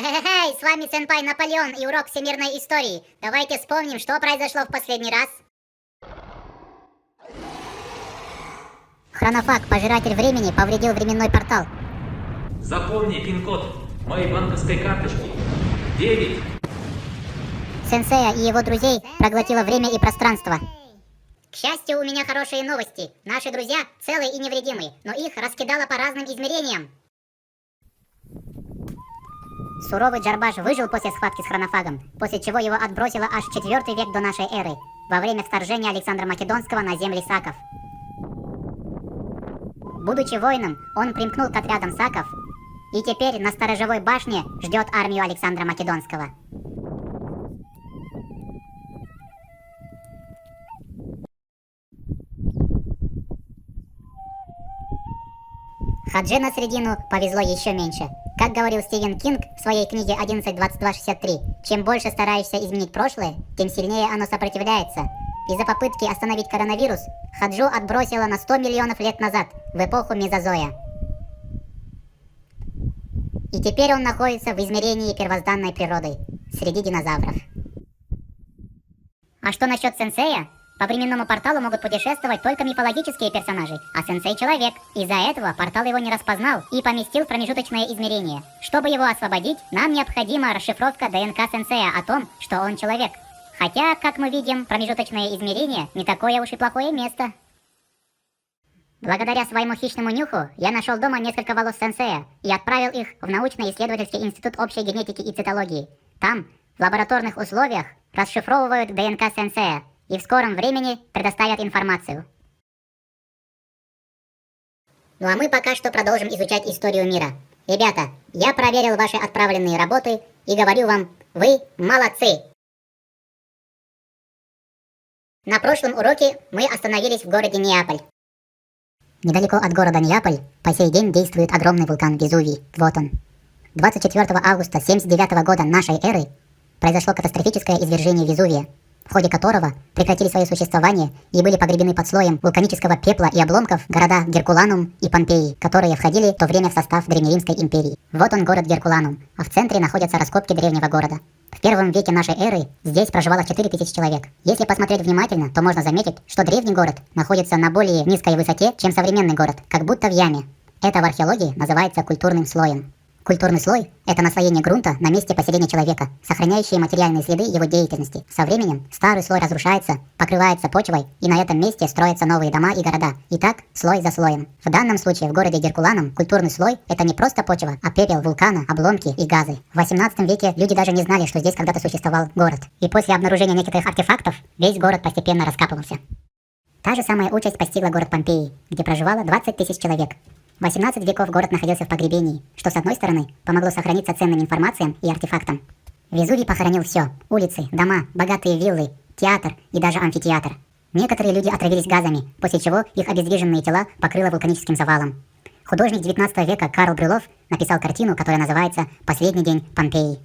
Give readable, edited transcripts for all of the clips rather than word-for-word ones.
Хе-хе-хе, с вами сенпай Наполеон и урок всемирной истории. Давайте вспомним, что произошло в последний раз. Хронофаг, пожиратель времени, повредил временной портал. Запомни пин-код моей банковской карточки. 9. Сенсея и его друзей проглотило время и пространство. К счастью, у меня хорошие новости. Наши друзья целы и невредимы, но их раскидало по разным измерениям. Суровый Джарбаш выжил после схватки с Хронофагом, после чего его отбросило аж в 4 век до нашей эры, во время вторжения Александра Македонского на земли саков. Будучи воином, он примкнул к отрядам саков и теперь на сторожевой башне ждет армию Александра Македонского. Хадже на средину повезло еще меньше. Как говорил Стивен Кинг в своей книге 11.22.63, чем больше стараешься изменить прошлое, тем сильнее оно сопротивляется. Из-за попытки остановить коронавирус, Хаджу отбросило на 100 миллионов лет назад, в эпоху Мезозоя. И теперь он находится в измерении первозданной природы, среди динозавров. А что насчет сенсея? По временному порталу могут путешествовать только мифологические персонажи, а сенсей человек. Из-за этого портал его не распознал и поместил в промежуточное измерение. Чтобы его освободить, нам необходима расшифровка ДНК сенсея о том, что он человек. Хотя, как мы видим, промежуточное измерение не такое уж и плохое место. Благодаря своему хищному нюху я нашел дома несколько волос сенсея и отправил их в научно-исследовательский институт общей генетики и цитологии. Там, в лабораторных условиях, расшифровывают ДНК сенсея и в скором времени предоставят информацию. Ну а мы пока что продолжим изучать историю мира. Ребята, я проверил ваши отправленные работы и говорю вам, вы молодцы! На прошлом уроке мы остановились в городе Неаполь. Недалеко от города Неаполь по сей день действует огромный вулкан Везувий. Вот он. 24 августа 79 года нашей эры произошло катастрофическое извержение Везувия, в ходе которого прекратили свое существование и были погребены под слоем вулканического пепла и обломков города Геркуланум и Помпеи, которые входили в то время в состав Древнеримской империи. Вот он, город Геркуланум, а в центре находятся раскопки древнего города. В первом веке нашей эры здесь проживало 4000 человек. Если посмотреть внимательно, то можно заметить, что древний город находится на более низкой высоте, чем современный город, как будто в яме. Это в археологии называется культурным слоем. Культурный слой – это наслоение грунта на месте поселения человека, сохраняющие материальные следы его деятельности. Со временем старый слой разрушается, покрывается почвой, и на этом месте строятся новые дома и города. И так, слой за слоем. В данном случае в городе Геркуланум культурный слой – это не просто почва, а пепел вулкана, обломки и газы. В 18 веке люди даже не знали, что здесь когда-то существовал город. И после обнаружения некоторых артефактов весь город постепенно раскапывался. Та же самая участь постигла город Помпеи, где проживало 20 000 человек. 18 веков город находился в погребении, что с одной стороны помогло сохраниться ценным информациям и артефактам. Везувий похоронил все – улицы, дома, богатые виллы, театр и даже амфитеатр. Некоторые люди отравились газами, после чего их обездвиженные тела покрыло вулканическим завалом. Художник 19 века Карл Брюлов написал картину, которая называется «Последний день Помпеи».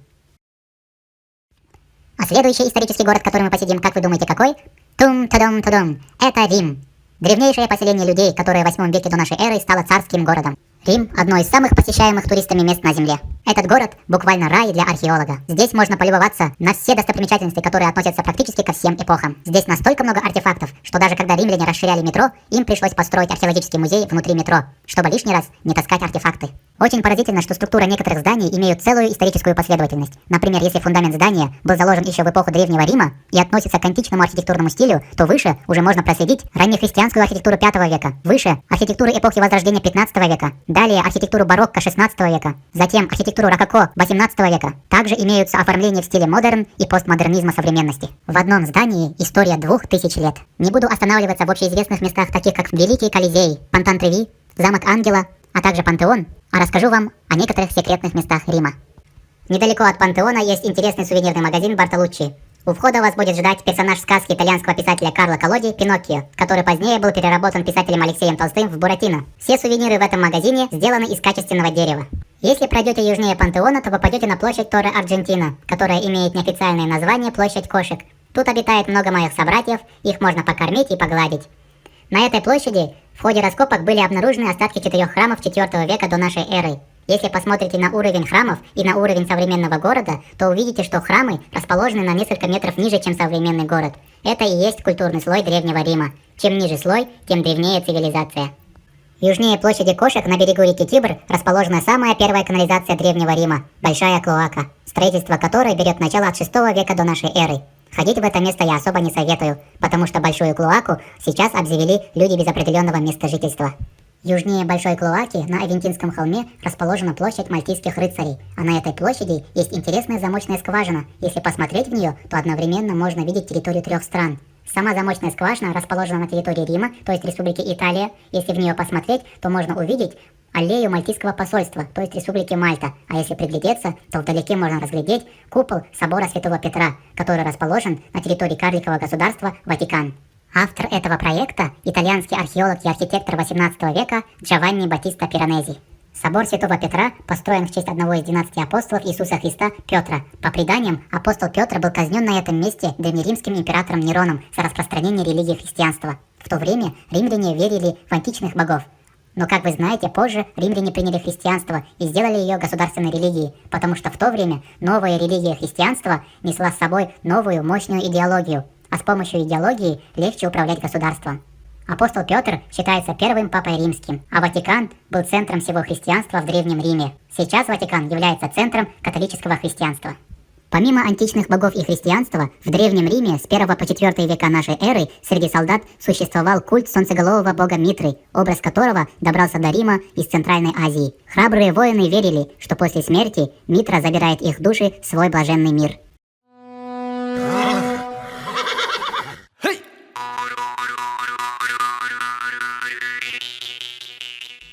А следующий исторический город, который мы посетим, как вы думаете, какой? Тум-тадум-тадум. Это Рим. Древнейшее поселение людей, которое в 8 веке до нашей эры стало царским городом. Рим – одно из самых посещаемых туристами мест на Земле. Этот город – буквально рай для археолога. Здесь можно полюбоваться на все достопримечательности, которые относятся практически ко всем эпохам. Здесь настолько много артефактов, что даже когда римляне расширяли метро, им пришлось построить археологический музей внутри метро, чтобы лишний раз не таскать артефакты. Очень поразительно, что структура некоторых зданий имеют целую историческую последовательность. Например, если фундамент здания был заложен еще в эпоху Древнего Рима и относится к античному архитектурному стилю, то выше уже можно проследить раннехристианскую архитектуру 5 века, выше архитектуру эпохи Возрождения 15 века, далее архитектуру барокко 16 века, затем архитектуру рококо 18 века. Также имеются оформления в стиле модерн и постмодернизма современности. В одном здании история 2000 лет. Не буду останавливаться в общеизвестных местах, таких как Великий Колизей, Фонтан-Треви, Замок Ангела, а также Пантеон, а расскажу вам о некоторых секретных местах Рима. Недалеко от Пантеона есть интересный сувенирный магазин Бартолуччи. У входа вас будет ждать персонаж сказки итальянского писателя Карло Колоди Пиноккио, который позднее был переработан писателем Алексеем Толстым в Буратино. Все сувениры в этом магазине сделаны из качественного дерева. Если пройдете южнее Пантеона, то попадете на площадь Торре Арджентино, которая имеет неофициальное название «Площадь кошек». Тут обитает много моих собратьев, их можно покормить и погладить. На этой площади в ходе раскопок были обнаружены остатки 4 храмов IV века до нашей эры. Если посмотрите на уровень храмов и на уровень современного города, то увидите, что храмы расположены на несколько метров ниже, чем современный город. Это и есть культурный слой Древнего Рима. Чем ниже слой, тем древнее цивилизация. Южнее площади Кошек на берегу реки Тибр расположена самая первая канализация Древнего Рима – Большая Клоака, строительство которой берет начало от VI века до нашей эры. Ходить в это место я особо не советую, потому что Большую Клоаку сейчас обзавели люди без определенного места жительства. Южнее Большой Клоаки на Авентинском холме расположена площадь Мальтийских рыцарей, а на этой площади есть интересная замочная скважина. Если посмотреть в нее, то одновременно можно видеть территорию 3 стран. Сама замочная скважина расположена на территории Рима, то есть Республики Италия. Если в нее посмотреть, то можно увидеть аллею Мальтийского посольства, то есть Республики Мальта. А если приглядеться, то вдалеке можно разглядеть купол собора Святого Петра, который расположен на территории карликового государства Ватикан. Автор этого проекта – итальянский археолог и архитектор XVIII века Джованни Баттиста Пиранези. Собор Святого Петра построен в честь одного из 12 апостолов Иисуса Христа Петра. По преданиям, апостол Петр был казнен на этом месте древнеримским императором Нероном за распространение религии христианства. В то время римляне верили в античных богов. Но, как вы знаете, позже римляне приняли христианство и сделали ее государственной религией, потому что в то время новая религия христианства несла с собой новую мощную идеологию, а с помощью идеологии легче управлять государством. Апостол Петр считается первым папой римским, а Ватикан был центром всего христианства в Древнем Риме. Сейчас Ватикан является центром католического христианства. Помимо античных богов и христианства, в Древнем Риме с 1 по 4 века нашей эры среди солдат существовал культ солнцеголового бога Митры, образ которого добрался до Рима из Центральной Азии. Храбрые воины верили, что после смерти Митра забирает их души в свой блаженный мир.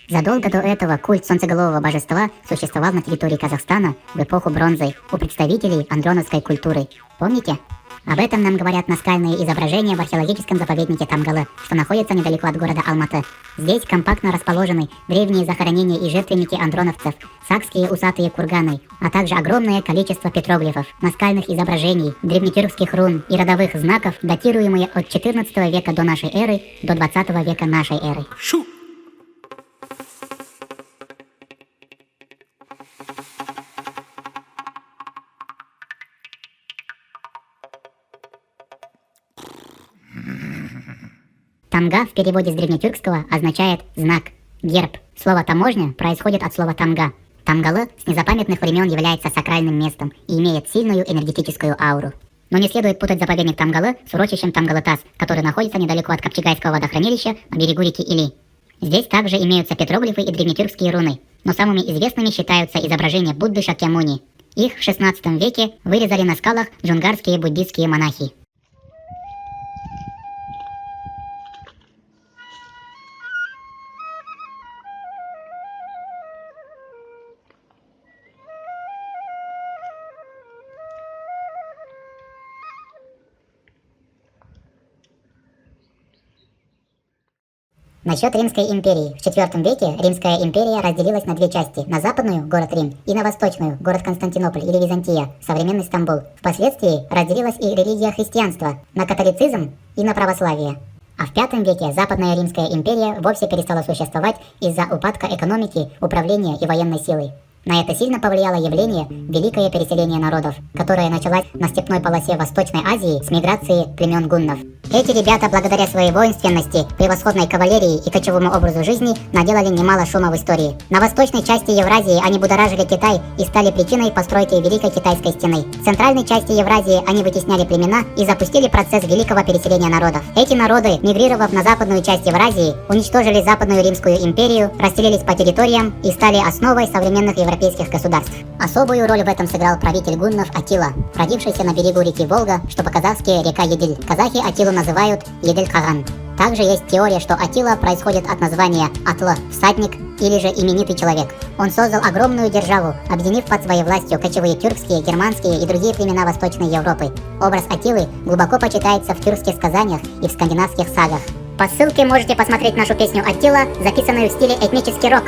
Задолго до этого культ солнцеголового божества существовал на территории Казахстана в эпоху бронзы у представителей андроновской культуры. Помните? Об этом нам говорят наскальные изображения в археологическом заповеднике Тамгалы, что находится недалеко от города Алматы. Здесь компактно расположены древние захоронения и жертвенники андроновцев, сакские усатые курганы, а также огромное количество петроглифов, наскальных изображений, древнетюркских рун и родовых знаков, датируемые от 14 века до нашей эры до 20 века нашей эры. Тамга в переводе с древнетюркского означает «знак», «герб». Слово «таможня» происходит от слова «тамга». Тамгалы с незапамятных времен является сакральным местом и имеет сильную энергетическую ауру. Но не следует путать заповедник Тамгалы с урочищем Тамгалы-Тас, который находится недалеко от Капчегайского водохранилища на берегу реки Или. Здесь также имеются петроглифы и древнетюркские руны, но самыми известными считаются изображения Будды Шакьямуни. Их в 16 веке вырезали на скалах джунгарские буддистские монахи. Насчет Римской империи. В IV веке Римская империя разделилась на две части. На западную – город Рим, и на восточную – город Константинополь или Византия, современный Стамбул. Впоследствии разделилась и религия христианства на католицизм и на православие. А в V веке Западная Римская империя вовсе перестала существовать из-за упадка экономики, управления и военной силы. На это сильно повлияло явление «Великое переселение народов», которое началось на степной полосе Восточной Азии с миграции племен гуннов. Эти ребята, благодаря своей воинственности, превосходной кавалерии и кочевому образу жизни, наделали немало шума в истории. На восточной части Евразии они будоражили Китай и стали причиной постройки Великой Китайской стены. В центральной части Евразии они вытесняли племена и запустили процесс великого переселения народов. Эти народы, мигрировав на западную часть Евразии, уничтожили Западную Римскую империю, расселились по территориям и стали основой современных европейских государств. Особую роль в этом сыграл правитель гуннов Атила, родившийся на берегу реки Волга, что по-казахски река Едиль. Казахи Атилу называют Едель-Каган. Также есть теория, что Атила происходит от названия Атла – всадник или же именитый человек. Он создал огромную державу, объединив под своей властью кочевые тюркские, германские и другие племена Восточной Европы. Образ Атилы глубоко почитается в тюркских сказаниях и в скандинавских сагах. По ссылке можете посмотреть нашу песню Аттила, записанную в стиле этнический рок.